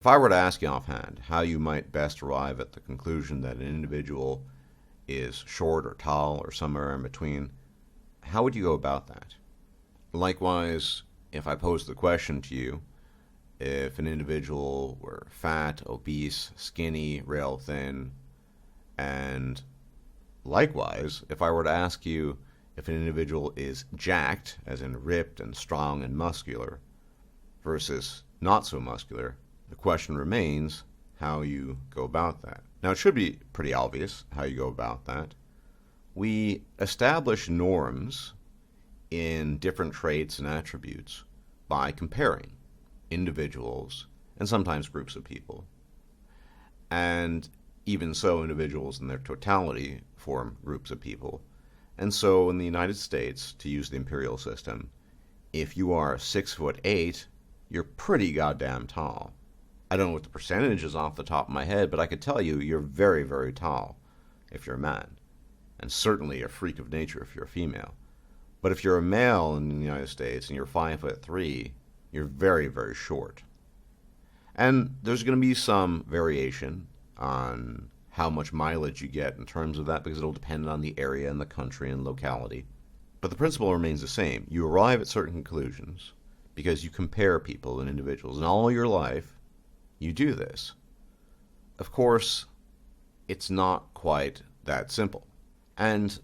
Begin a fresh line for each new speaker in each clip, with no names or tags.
If I were to ask you offhand how you might best arrive at the conclusion that an individual is short or tall or somewhere in between, how would you go about that? Likewise, if I posed the question to you, if an individual were fat, obese, skinny, rail thin, and likewise, if I were to ask you if an individual is jacked, as in ripped and strong and muscular, versus not so muscular, the question remains how you go about that. Now, it should be pretty obvious how you go about that. We establish norms in different traits and attributes by comparing individuals and sometimes groups of people. And even so, individuals in their totality form groups of people. And so in the United States, to use the imperial system, if you are 6'8", you're pretty goddamn tall. I don't know what the percentage is off the top of my head, but I could tell you you're very, very tall if you're a man. And certainly a freak of nature if you're a female. But if you're a male in the United States and you're 5'3", you're very, very short. And there's going to be some variation on how much mileage you get in terms of that, because it'll depend on the area and the country and locality. But the principle remains the same. You arrive at certain conclusions because you compare people and individuals. And all your life, you do this. Of course, it's not quite that simple. And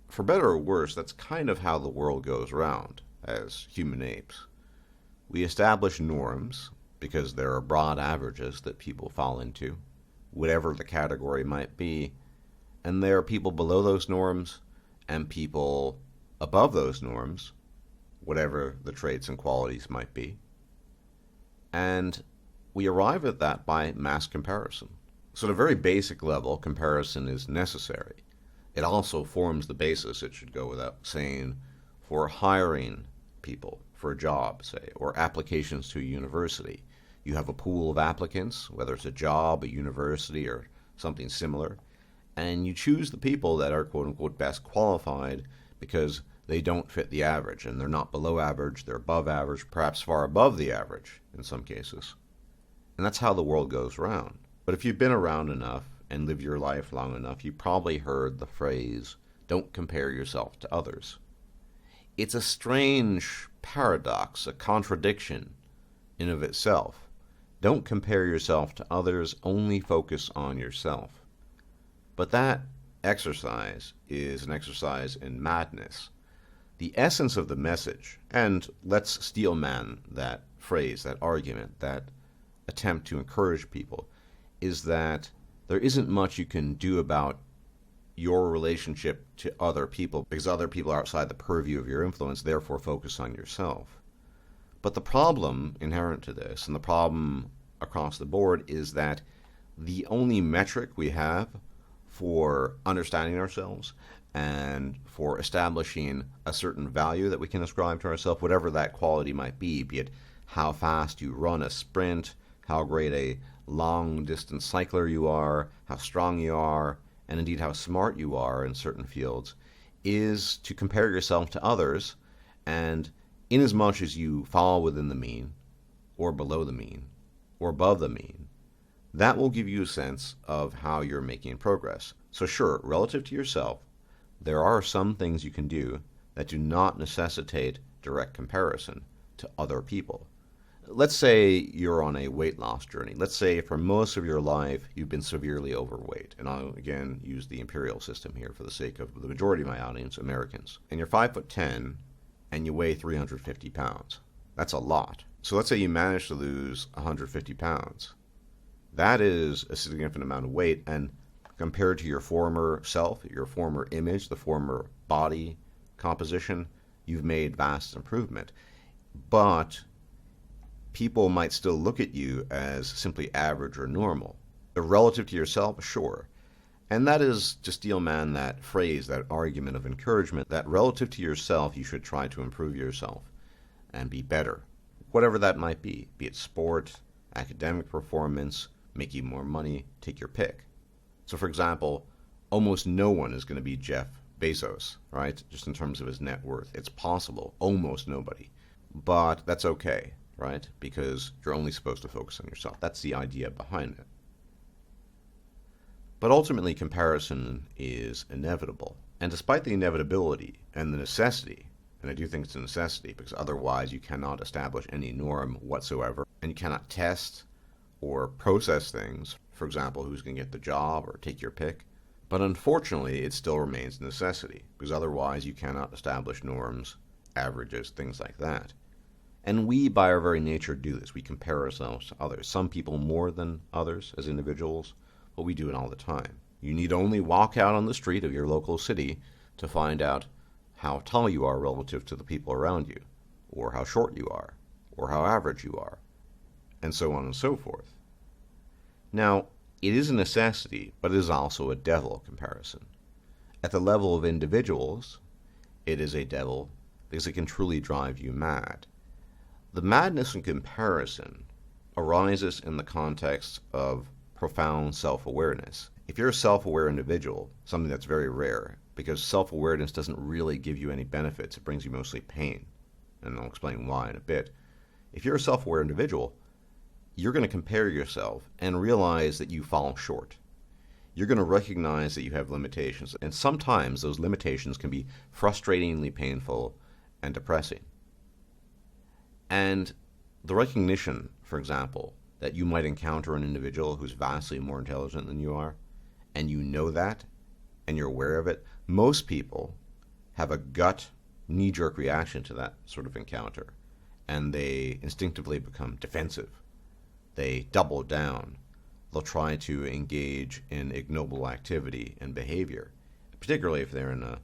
for better or worse, that's kind of how the world goes around as human apes. We establish norms because there are broad averages that people fall into, whatever the category might be, and there are people below those norms and people above those norms, whatever the traits and qualities might be. And we arrive at that by mass comparison. So at a very basic level, comparison is necessary. It also forms the basis, it should go without saying, for hiring people for a job, say, or applications to a university. You have a pool of applicants, whether it's a job, a university, or something similar, and you choose the people that are quote-unquote best qualified because they don't fit the average, and they're not below average, they're above average, perhaps far above the average in some cases. And that's how the world goes around. But if you've been around enough and lived your life long enough, you probably heard the phrase, don't compare yourself to others. It's a strange paradox, a contradiction in of itself. Don't compare yourself to others, only focus on yourself. But that exercise is an exercise in madness. The essence of the message, and let's steelman that phrase, that argument, that attempt to encourage people, is that there isn't much you can do about your relationship to other people because other people are outside the purview of your influence, therefore focus on yourself. But the problem inherent to this, and the problem across the board, is that the only metric we have for understanding ourselves and for establishing a certain value that we can ascribe to ourselves, whatever that quality might be it how fast you run a sprint, how great a long-distance cycler you are, how strong you are, and indeed how smart you are in certain fields, is to compare yourself to others, and inasmuch as you fall within the mean, or below the mean, or above the mean, that will give you a sense of how you're making progress. So sure, relative to yourself, there are some things you can do that do not necessitate direct comparison to other people. Let's say you're on a weight loss journey. Let's say for most of your life you've been severely overweight. And I'll again use the imperial system here for the sake of the majority of my audience, Americans. And you're 5'10" and you weigh 350 pounds. That's a lot. So let's say you manage to lose 150 pounds. That is a significant amount of weight, and compared to your former self, your former image, the former body composition, you've made vast improvement. But people might still look at you as simply average or normal. Relative to yourself, sure. And that is, to steelman that phrase, that argument of encouragement, that relative to yourself, you should try to improve yourself and be better. Whatever that might be it sport, academic performance, making more money, take your pick. So for example, almost no one is going to be Jeff Bezos, right? Just in terms of his net worth. It's possible, almost nobody. But that's okay. right? Because you're only supposed to focus on yourself. That's the idea behind it. But ultimately, comparison is inevitable. And despite the inevitability and the necessity, and I do think it's a necessity because otherwise you cannot establish any norm whatsoever, and you cannot test or process things, for example, who's going to get the job or take your pick. But unfortunately, it still remains a necessity because otherwise you cannot establish norms, averages, things like that. And we, by our very nature, do this. We compare ourselves to others. Some people more than others as individuals, but we do it all the time. You need only walk out on the street of your local city to find out how tall you are relative to the people around you, or how short you are, or how average you are, and so on and so forth. Now, it is a necessity, but it is also a devil comparison. At the level of individuals, it is a devil because it can truly drive you mad. The madness in comparison arises in the context of profound self-awareness. If you're a self-aware individual, something that's very rare, because self-awareness doesn't really give you any benefits, it brings you mostly pain, and I'll explain why in a bit. If you're a self-aware individual, you're going to compare yourself and realize that you fall short. You're going to recognize that you have limitations, and sometimes those limitations can be frustratingly painful and depressing. And the recognition, for example, that you might encounter an individual who's vastly more intelligent than you are, and you know that, and you're aware of it, most people have a gut, knee-jerk reaction to that sort of encounter, and they instinctively become defensive. They double down. They'll try to engage in ignoble activity and behavior, particularly if they're in an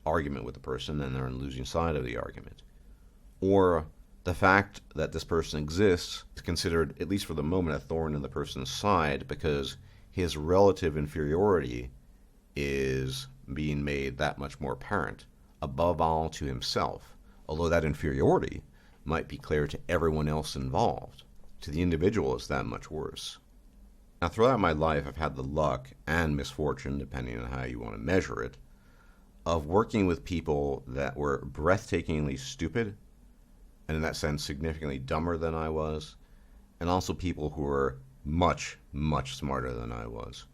argument with the person and they're on the losing side of the argument. Or the fact that this person exists is considered, at least for the moment, a thorn in the person's side because his relative inferiority is being made that much more apparent, above all to himself, although that inferiority might be clear to everyone else involved. To the individual, it's that much worse. Now, throughout my life, I've had the luck and misfortune, depending on how you want to measure it, of working with people that were breathtakingly stupid, and in that sense significantly dumber than I was, and also people who were much, much smarter than I was.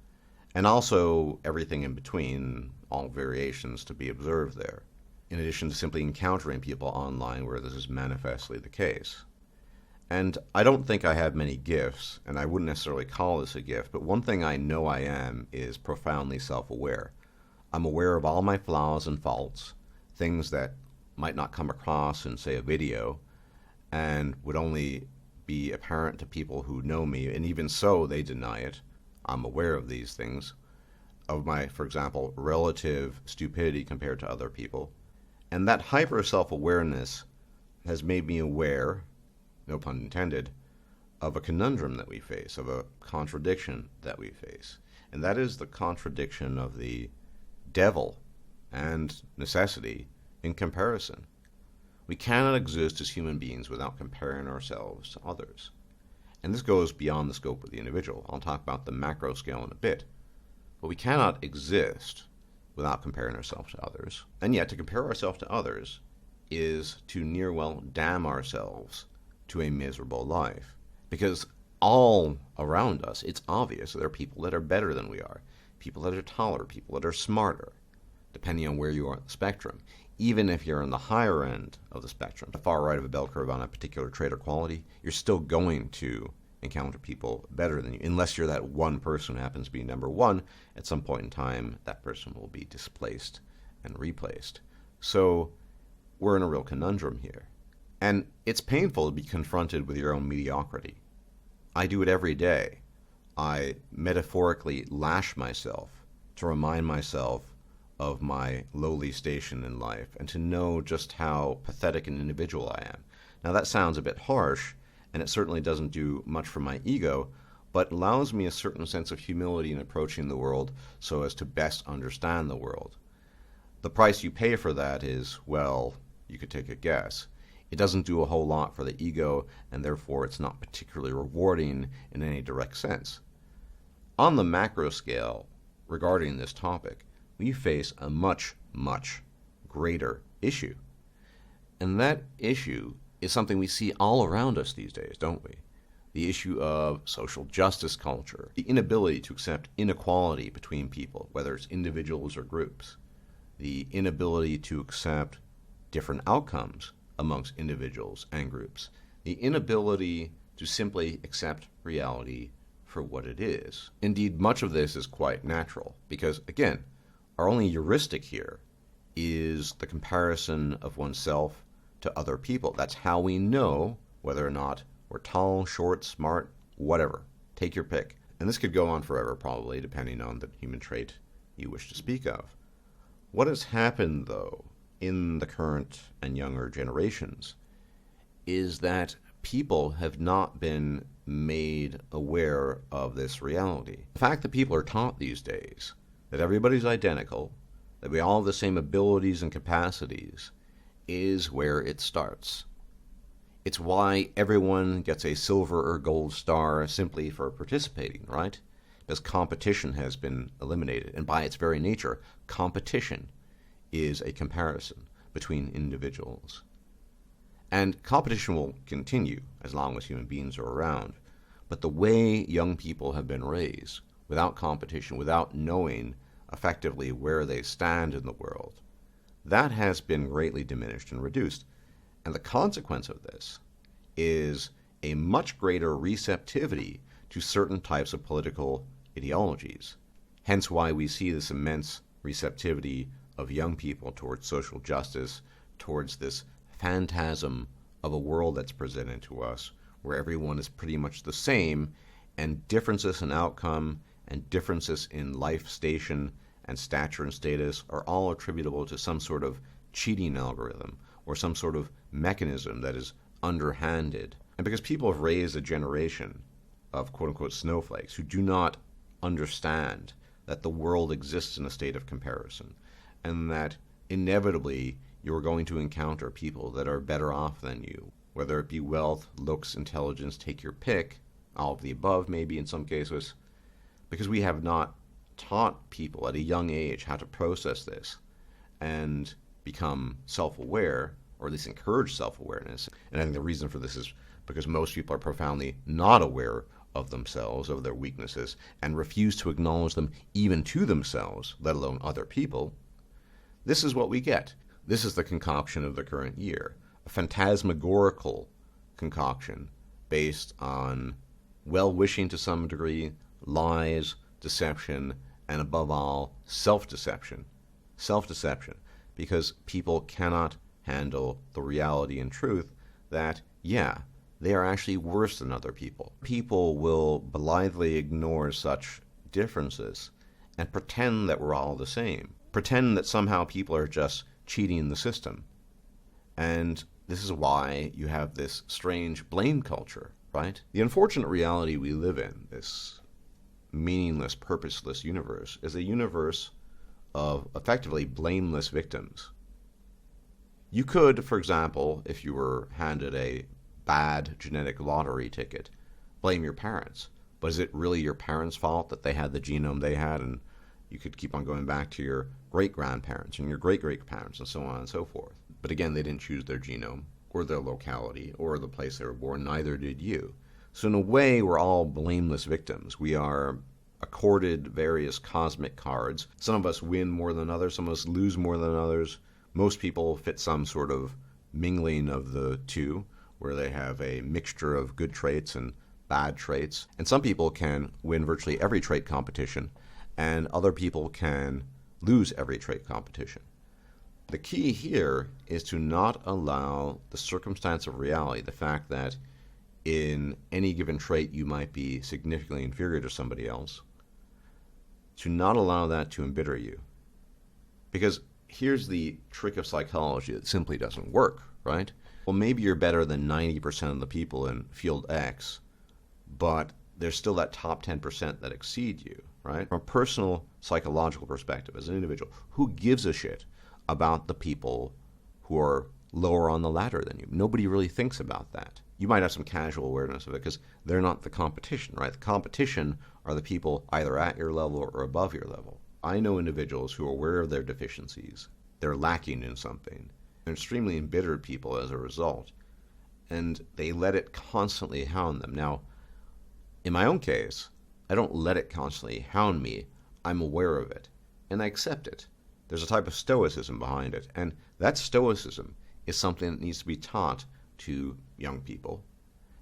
And also everything in between, all variations to be observed there, in addition to simply encountering people online where this is manifestly the case. And I don't think I have many gifts, and I wouldn't necessarily call this a gift, but one thing I know I am is profoundly self-aware. I'm aware of all my flaws and faults, things that might not come across in, say, a video, and would only be apparent to people who know me, and even so, they deny it. I'm aware of these things, of my, for example, relative stupidity compared to other people. And that hyper self-awareness has made me aware, no pun intended, of a conundrum that we face, of a contradiction that we face. And that is the contradiction of the devil and necessity in comparison. We cannot exist as human beings without comparing ourselves to others. And this goes beyond the scope of the individual. I'll talk about the macro scale in a bit. But we cannot exist without comparing ourselves to others. And yet, to compare ourselves to others is to near well damn ourselves to a miserable life. Because all around us, it's obvious there are people that are better than we are, people that are taller, people that are smarter, depending on where you are on the spectrum. Even if you're on the higher end of the spectrum, the far right of a bell curve on a particular trait or quality, you're still going to encounter people better than you, unless you're that one person who happens to be number one. At some point in time, that person will be displaced and replaced. So we're in a real conundrum here. And it's painful to be confronted with your own mediocrity. I do it every day. I metaphorically lash myself to remind myself of my lowly station in life and to know just how pathetic an individual I am. Now that sounds a bit harsh, and it certainly doesn't do much for my ego, but allows me a certain sense of humility in approaching the world so as to best understand the world. The price you pay for that is, well, you could take a guess. It doesn't do a whole lot for the ego, and therefore it's not particularly rewarding in any direct sense. On the macro scale, regarding this topic, we face a much, much greater issue. And that issue is something we see all around us these days, don't we? The issue of social justice culture, the inability to accept inequality between people, whether it's individuals or groups, the inability to accept different outcomes amongst individuals and groups, the inability to simply accept reality for what it is. Indeed, much of this is quite natural because, again, our only heuristic here is the comparison of oneself to other people. That's how we know whether or not we're tall, short, smart, whatever. Take your pick. And this could go on forever, probably, depending on the human trait you wish to speak of. What has happened, though, in the current and younger generations is that people have not been made aware of this reality. The fact that people are taught these days that everybody's identical, that we all have the same abilities and capacities, is where it starts. It's why everyone gets a silver or gold star simply for participating, right? Because competition has been eliminated. And by its very nature, competition is a comparison between individuals. And competition will continue as long as human beings are around. But the way young people have been raised, without competition, without knowing effectively where they stand in the world, that has been greatly diminished and reduced. And the consequence of this is a much greater receptivity to certain types of political ideologies. Hence why we see this immense receptivity of young people towards social justice, towards this phantasm of a world that's presented to us where everyone is pretty much the same, and differences in outcome and differences in life station and stature and status are all attributable to some sort of cheating algorithm or some sort of mechanism that is underhanded. And because people have raised a generation of quote-unquote snowflakes who do not understand that the world exists in a state of comparison, and that inevitably you're going to encounter people that are better off than you, whether it be wealth, looks, intelligence, take your pick, all of the above maybe in some cases, because we have not taught people at a young age how to process this and become self-aware, or at least encourage self-awareness. And I think the reason for this is because most people are profoundly not aware of themselves, of their weaknesses, and refuse to acknowledge them even to themselves, let alone other people. This is what we get. This is the concoction of the current year, a phantasmagorical concoction based on well-wishing to some degree, lies, deception, and above all, self-deception. Self-deception, because people cannot handle the reality and truth that, yeah, they are actually worse than other people. People will blithely ignore such differences and pretend that we're all the same. Pretend that somehow people are just cheating the system. And this is why you have this strange blame culture, right? The unfortunate reality we live in, this meaningless, purposeless universe, is a universe of effectively blameless victims. You could, for example, if you were handed a bad genetic lottery ticket, blame your parents. But is it really your parents' fault that they had the genome they had? And you could keep on going back to your great-grandparents and your great-great-parents and so on and so forth. But again, they didn't choose their genome or their locality or the place they were born. Neither did you. So in a way, we're all blameless victims. We are accorded various cosmic cards. Some of us win more than others. Some of us lose more than others. Most people fit some sort of mingling of the two, where they have a mixture of good traits and bad traits. And some people can win virtually every trait competition, and other people can lose every trait competition. The key here is to not allow the circumstance of reality, the fact that in any given trait you might be significantly inferior to somebody else, to not allow that to embitter you. Because here's the trick of psychology that simply doesn't work, right? Well, maybe you're better than 90% of the people in field X, but there's still that top 10% that exceed you, right? From a personal psychological perspective, as an individual, who gives a shit about the people who are lower on the ladder than you? Nobody really thinks about that. You might have some casual awareness of it because they're not the competition, right? The competition are the people either at your level or above your level. I know individuals who are aware of their deficiencies. They're lacking in something. They're extremely embittered people as a result. and they let it constantly hound them. Now, in my own case, I don't let it constantly hound me. I'm aware of it, and I accept it. There's a type of stoicism behind it, and that stoicism is something that needs to be taught to young people.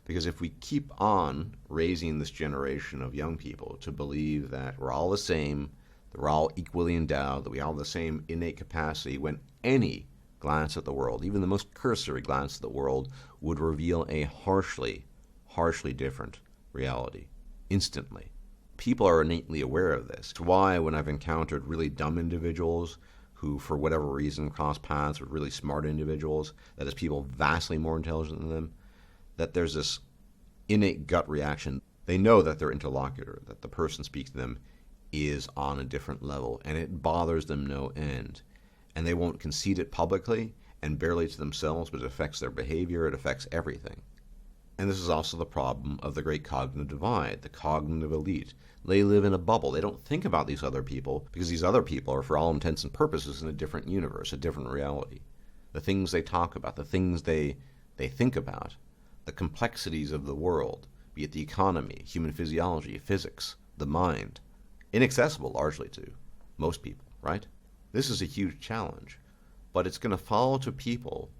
Because if we keep on raising this generation of young people to believe that we're all the same, that we're all equally endowed, that we all have the same innate capacity, when any glance at the world, even the most cursory glance at the world, would reveal a harshly different reality instantly. People are innately aware of this. It's why when I've encountered really dumb individuals who, for whatever reason, cross paths with really smart individuals, that is, people vastly more intelligent than them, that there's this innate gut reaction. They know that their interlocutor, that the person speaking to them, is on a different level, and it bothers them no end. And they won't concede it publicly and barely to themselves, but it affects their behavior, it affects everything. And this is also the problem of the great cognitive divide, the cognitive elite. They live in a bubble. They don't think about these other people because these other people are, for all intents and purposes, in a different universe, a different reality. The things they talk about, the things they think about, the complexities of the world, be it the economy, human physiology, physics, the mind, inaccessible largely to most people, right? This is a huge challenge, but it's going to fall to people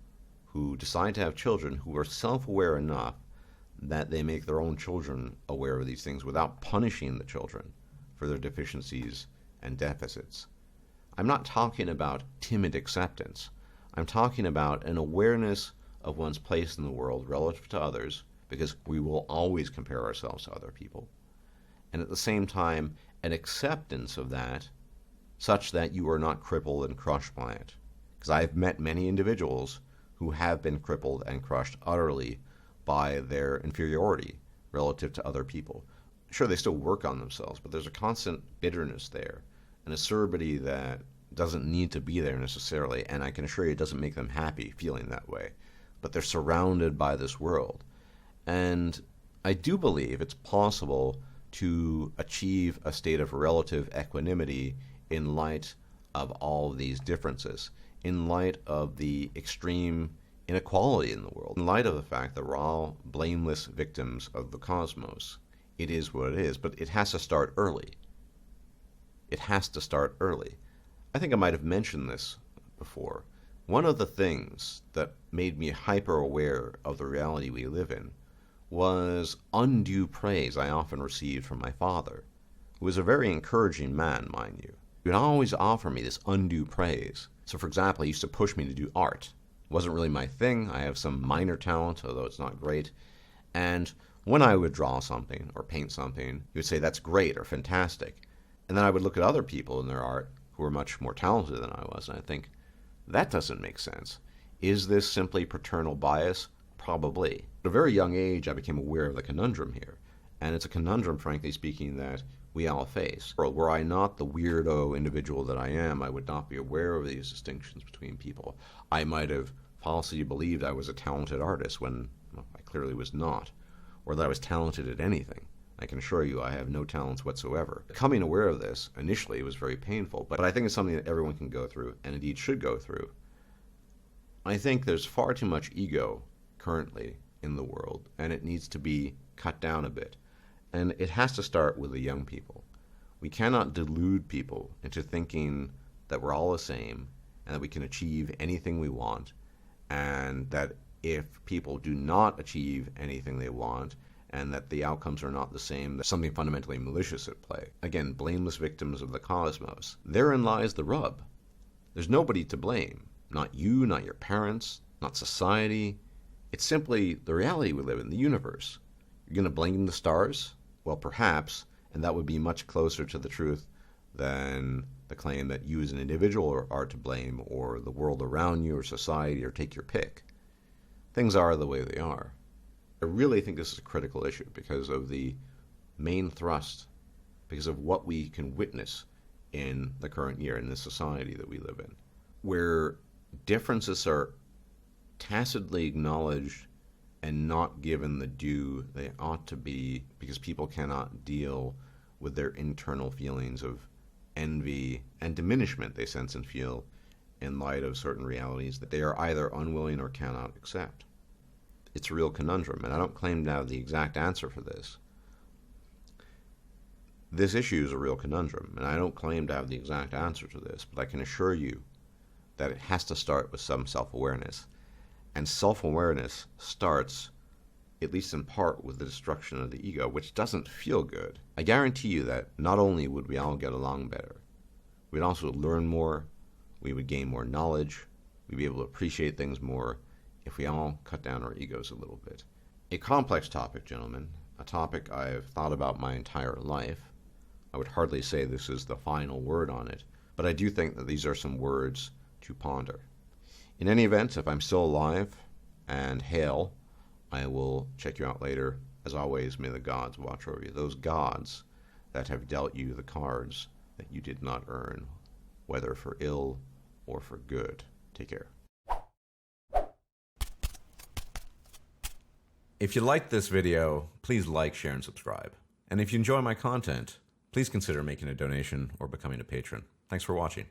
who decide to have children who are self-aware enough that they make their own children aware of these things without punishing the children for their deficiencies and deficits. I'm not talking about timid acceptance. I'm talking about an awareness of one's place in the world relative to others, because we will always compare ourselves to other people. And at the same time, an acceptance of that such that you are not crippled and crushed by it. Because I've met many individuals who have been crippled and crushed utterly by their inferiority relative to other people. Sure, they still work on themselves, but there's a constant bitterness there, an acerbity that doesn't need to be there necessarily, and I can assure you it doesn't make them happy feeling that way. But they're surrounded by this world. And I do believe it's possible to achieve a state of relative equanimity in light of all of these differences, in light of the extreme inequality in the world, in light of the fact that we're all blameless victims of the cosmos. It is what it is, but it has to start early. It has to start early. I think I might have mentioned this before. One of the things that made me hyper-aware of the reality we live in was undue praise I often received from my father, who was a very encouraging man, mind you. He would always offer me this undue praise. So, for example, he used to push me to do art. It wasn't really my thing. I have some minor talent, although it's not great. And when I would draw something or paint something, he would say, "That's great," or "fantastic." And then I would look at other people in their art who were much more talented than I was, and I'd think, that doesn't make sense. Is this simply paternal bias? Probably. At a very young age, I became aware of the conundrum here. And it's a conundrum, frankly speaking, that we all face. Were I not the weirdo individual that I am, I would not be aware of these distinctions between people. I might have falsely believed I was a talented artist when I clearly was not, or that I was talented at anything. I can assure you I have no talents whatsoever. Becoming aware of this initially was very painful, but I think it's something that everyone can go through, and indeed should go through. I think there's far too much ego currently in the world, and it needs to be cut down a bit. And it has to start with the young people. We cannot delude people into thinking that we're all the same, and that we can achieve anything we want, and that if people do not achieve anything they want, and that the outcomes are not the same, there's something fundamentally malicious at play. Again, blameless victims of the cosmos. Therein lies the rub. There's nobody to blame. Not you, not your parents, not society. It's simply the reality we live in, the universe. You're going to blame the stars? Well, perhaps, and that would be much closer to the truth than the claim that you as an individual are to blame, or the world around you, or society, or take your pick. Things are the way they are. I really think this is a critical issue because of the main thrust, because of what we can witness in the current year, in this society that we live in, where differences are tacitly acknowledged and not given the due they ought to be, because people cannot deal with their internal feelings of envy and diminishment they sense and feel in light of certain realities that they are either unwilling or cannot accept. It's a real conundrum, and I don't claim to have the exact answer for this. This issue is a real conundrum, and I don't claim to have the exact answer to this, but I can assure you that it has to start with some self-awareness. And self-awareness starts, at least in part, with the destruction of the ego, which doesn't feel good. I guarantee you that not only would we all get along better, we'd also learn more, we would gain more knowledge, we'd be able to appreciate things more if we all cut down our egos a little bit. A complex topic, gentlemen, a topic I've thought about my entire life. I would hardly say this is the final word on it, but I do think that these are some words to ponder. In any event, if I'm still alive and hale, I will check you out later. As always, may the gods watch over you. Those gods that have dealt you the cards that you did not earn, whether for ill or for good. Take care. If you liked this video, please like, share, and subscribe. And if you enjoy my content, please consider making a donation or becoming a patron. Thanks for watching.